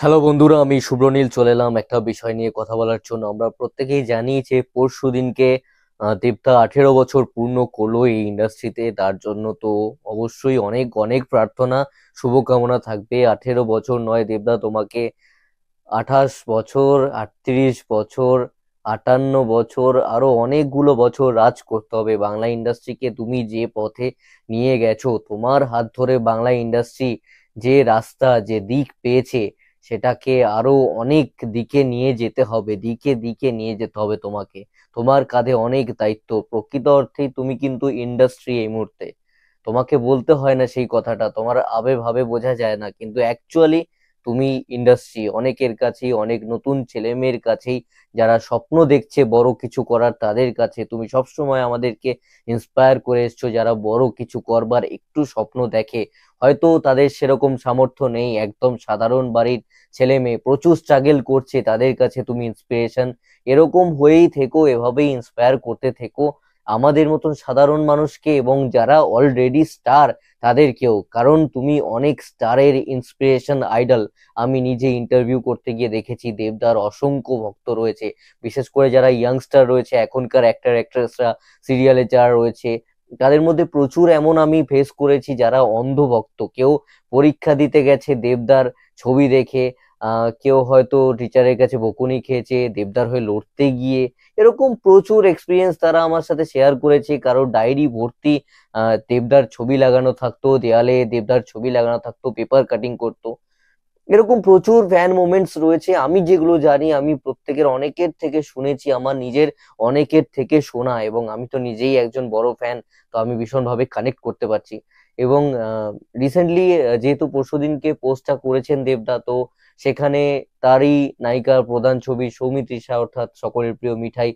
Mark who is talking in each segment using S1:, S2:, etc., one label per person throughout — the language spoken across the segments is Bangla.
S1: হ্যালো বন্ধুরা, আমি শুভ্রনীল চলে এলাম একটা বিষয় নিয়ে কথা বলার জন্য। আমরা প্রত্যেকেই জানি যে পরশু দিনকে দেবদা 18 বছর পূর্ণ করলো এই ইন্ডাস্ট্রিতে। তার জন্য তো অবশ্যই অনেক অনেক প্রার্থনা, শুভকামনা থাকবে। 18 বছর নয় দেবদা, তোমাকে 28 বছর, 38 বছর, 58 বছর, আরো অনেকগুলো বছর রাজ করতে হবে বাংলা ইন্ডাস্ট্রিকে। তুমি যে পথে নিয়ে গেছো, তোমার হাত ধরে বাংলা ইন্ডাস্ট্রি যে রাস্তা যে দিক পেয়েছে, সেটাকে আরো অনেক দিকে নিয়ে যেতে হবে, দিকে দিকে নিয়ে যেতে হবে তোমাকে। তোমার কাঁধে অনেক দায়িত্ব। প্রকৃত অর্থেই তুমি কিন্তু ইন্ডাস্ট্রি এই মুহূর্তে। তোমাকে বলতে হয় না সেই কথাটা, তোমার আবে ভাবে বোঝা যায় না, কিন্তু অ্যাকচুয়ালি তুমি ইন্ডাস্ট্রি। অনেকের কাছেই, অনেক নতুন ছেলে মেয়ের কাছেই, যারা স্বপ্ন দেখছে বড় কিছু করার, তাদের কাছে তুমি সবসময় আমাদেরকে ইন্সপায়ার করে এসছো। যারা বড় কিছু করবার একটু স্বপ্ন দেখে, হয়তো তাদের সেরকম সামর্থ্য নেই, একদম সাধারণ বাড়ির ছেলে মেয়ে প্রচুর স্ট্রাগল করছে, তাদের কাছে তুমি ইন্সপিরেশন। এরকম হয়েই থেকো, এভাবেই ইন্সপায়ার করতে থেকো আমাদের মতন সাধারণ মানুষকে, এবং যারা অলরেডি স্টার তাদেরকেও। কারণ তুমি অনেক স্টারের ইন্সপিরেশন, আইডল। আমি নিজে ইন্টারভিউ করতে গিয়ে দেখেছি দেবদার অসংখ্য ভক্ত রয়েছে। বিশেষ করে যারা ইয়াংস্টার রয়েছে, এখনকার অ্যাক্টর অ্যাক্ট্রেসরা, সিরিয়ালে যারা রয়েছে, তাদের মধ্যে প্রচুর এমন আমি ফেস করেছি যারা অন্ধভক্ত। কেউ পরীক্ষা দিতে গেছে দেবদার ছবি দেখে, কেউ হয়তো টিচারের কাছে বকুনি খেয়েছে দেবদার হয়ে লড়তে গিয়ে। এরকম প্রচুর এক্সপিরিয়েন্স তারা আমার সাথে শেয়ার করেছে। কারো ডায়েরি ভর্তি দেবদার ছবি লাগানো থাকতো, দেয়ালে দেবদার ছবি লাগানো থাকতো, পেপার কাটিং করতো। এরকম প্রচুর ফ্যান মোমেন্টস রয়েছে। আমি যেগুলো জানি, আমি প্রত্যেকের অনেকের থেকে শুনেছি, আমার নিজের অনেকের থেকে শোনা, এবং আমি তো নিজেই একজন বড় ফ্যান। তো আমি ভীষণভাবে কানেক্ট করতে পারছি। এবং রিসেন্টলি যেহেতু পরশুদিনকে পোস্টটা করেছেন দেবদা, তো সেখানে তারই নায়িকার প্রধান ছবি সৌমিত্রিষা, অর্থাৎ সকলের প্রিয় মিঠাই,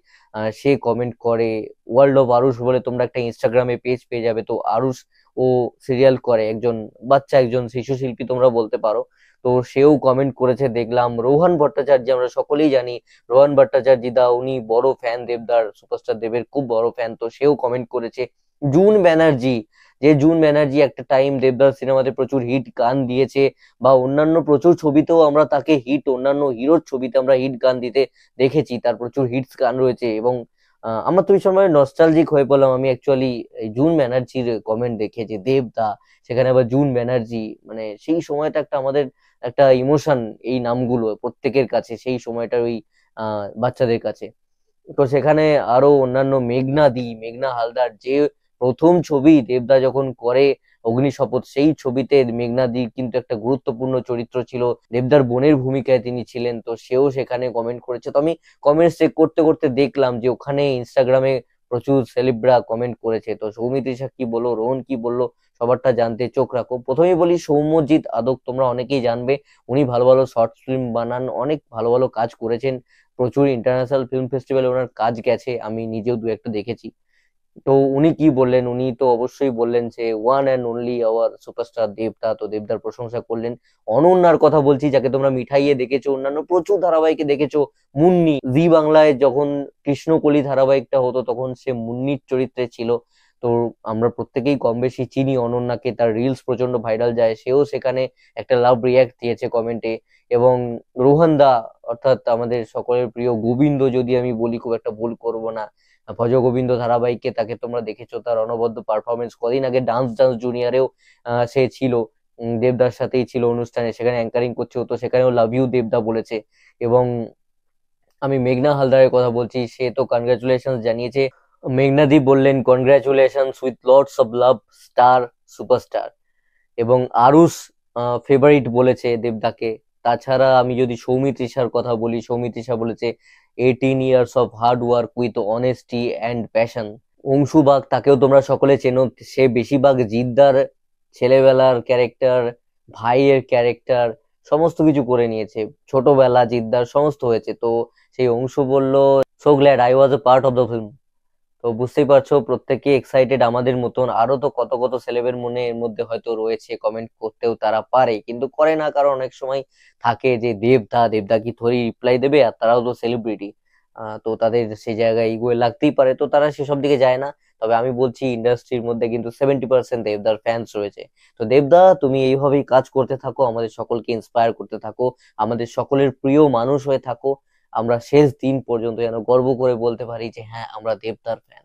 S1: সে কমেন্ট করে। ওয়ার্ল্ড অফ আরুষ বলে তোমরা একটা ইনস্টাগ্রামে পেজ পেয়ে যাবে। তো আরুষ ও সিরিয়াল করে, একজন বাচ্চা, একজন শিশু শিল্পী তোমরা বলতে পারো। তো সেও কমেন্ট করেছে দেখলাম। রোহান ভট্টাচার্য, আমরা সকলেই জানি রোহান ভট্টাচার্য দা, উনি বড় ফ্যান দেবদার, সুপারস্টার দেবের খুব বড় ফ্যান, তো সেও কমেন্ট করেছে। জুন ব্যানার্জি, যে জুন ব্যানার্জি একটা টাইম দেবদার সিনেমাতে প্রচুর হিট গান দিয়েছে, বা অন্যান্য প্রচুর ছবিতেও আমরা তাকে হিট, অন্যান্য হিরোর ছবিতে আমরা হিট গান দিতে দেখেছি, তার প্রচুর হিটস গান রয়েছে। এবং আমার তো এই সময় নস্টালজিক হয়ে পড়লাম আমি অ্যাকচুয়ালি জুন ব্যানার্জির কমেন্ট দেখে, যে দেবদা, সেখানে আবার জুন ব্যানার্জি। মানে সেই সময়টা একটা আমাদের একটা ইমোশন, এই নামগুলো প্রত্যেকের কাছে সেই সময়টার ওই বাচ্চাদের কাছে। তো সেখানে আরো অন্যান্য মেঘনা দি, মেঘনা হালদার, যে প্রথম ছবি দেবদা যখন করে অগ্নিশপথ, সেই ছবিতে মেঘনা দি কিন্তু একটা গুরুত্বপূর্ণ চরিত্র ছিল, দেবদার বোনের ভূমিকায় তিনি ছিলেন। তো সেও সেখানে কমেন্ট করেছে। তো আমি কমেন্টস চেক করতে করতে দেখলাম যে ওখানে ইনস্টাগ্রামে প্রচুর সেলিব্রা কমেন্ট করেছে। তো সৌমিত্রিষা কি বললো, রোহন কি বললো, সবারটা জানতে চোখ রাখো। প্রথমেই বলি সৌম্যজিৎ আদক, তোমরা অনেকেই জানবে, উনি ভালো ভালো শর্ট ফিল্ম বানান, অনেক ভালো ভালো কাজ করেছেন। প্রচুর ইন্টারন্যাশনাল ফিল্ম ফেস্টিভ্যালে ওনার কাজ গেছে, আমি নিজেও দু একটা দেখেছি। তো উনি কি বললেন, উনি তো অবশ্যই বললেন যে one and only hour superstar দেবদা। তো দেবদার প্রশংসা করলেন। অনন্যার কথা বলছি, যাকে তোমরা মিঠাইয়ে দেখেছো, অন্যান্য প্রচুর ধারাবাহিকে দেখেছো। মুন্নি, জি বাংলায় যখন কৃষ্ণকলি ধারাবাহিকটা হতো, তখন সে মুন্নির চরিত্রে ছিল। তো আমরা প্রত্যেকেই কম বেশি চিনি অনন্যাকে, তার রিলস প্রচন্ড ভাইরাল যায়, সেও সেখানে একটা লাভ রিয়াক্ট দিয়েছে কমেন্টে। এবং রোহন দা, অর্থাৎ আমাদের সকলের প্রিয় গোবিন্দ, যদি আমি বলি খুব একটা ভুল করব না, ভজ গোবিন্দ ধারাবাহিকে তাকে তোমরা দেখেছো, তার অনবদ্য পারফরমেন্স। কদিন আগে ডান্স ডান্স জুনিয়রেও সে ছিল, দেবদার সাথেই ছিল অনুষ্ঠানে, সেখানে অ্যাঙ্কারিং করছে, তো সেখানেও লাভ ইউ দেবদা বলেছে। এবং আমি মেঘনা হালদারের কথা বলছি, সে তো কনগ্রাচুলেশন জানিয়েছে। মেঘনাদি বললেন congratulation with lots of love, star, superstar. এবং আরুষ ফেভারিট বলেছে দেবদাকে। তাছাড়া আমি যদি সৌমিত্রিষার কথা বলি, সৌমিত্রিষা বলেছে 18 years of hard work with honesty and passion. অংশুবাগ, তাকেও তোমরা সকলে চেনো, সে বেশিরভাগ জিদ্দার ছেলেবেলার ক্যারেক্টার, ভাইয়ের ক্যারেক্টার, সমস্ত কিছু করে নিয়েছে। ছোটবেলা জিদ্দার সমস্ত হয়েছে। তো সেই অংশু বলল, so glad I was A part of the film. তো বুঝতেই পারছো প্রত্যেকে এক্সাইটেড আমাদের মতন। আরো তো কত কত সেলেবের মনে এর মধ্যে হয়তো রয়েছে, কমেন্ট করতেও তারা পারে কিন্তু করে না, কারণ অনেক সময় থাকে যে দেবদা, দেবদা কি থোড়ি রিপ্লাই দেবে, আর তারাও তো সেলিব্রিটি। তো তাদের সে জায়গায় ইগোয়ে লাগতেই পারে, তো তারা সেসব দিকে যায় না। তবে আমি বলছি ইন্ডাস্ট্রির মধ্যে কিন্তু 70% দেবদার ফ্যান্স রয়েছে। তো দেবদা, তুমি এইভাবেই কাজ করতে থাকো, আমাদের সকলকে ইন্সপায়ার করতে থাকো, আমাদের সকলের প্রিয় মানুষ হয়ে থাকো। আমরা শেষ দিন পর্যন্ত যেন গর্ব করে বলতে পারি যে হ্যাঁ, আমরা দেবদার ফ্যান।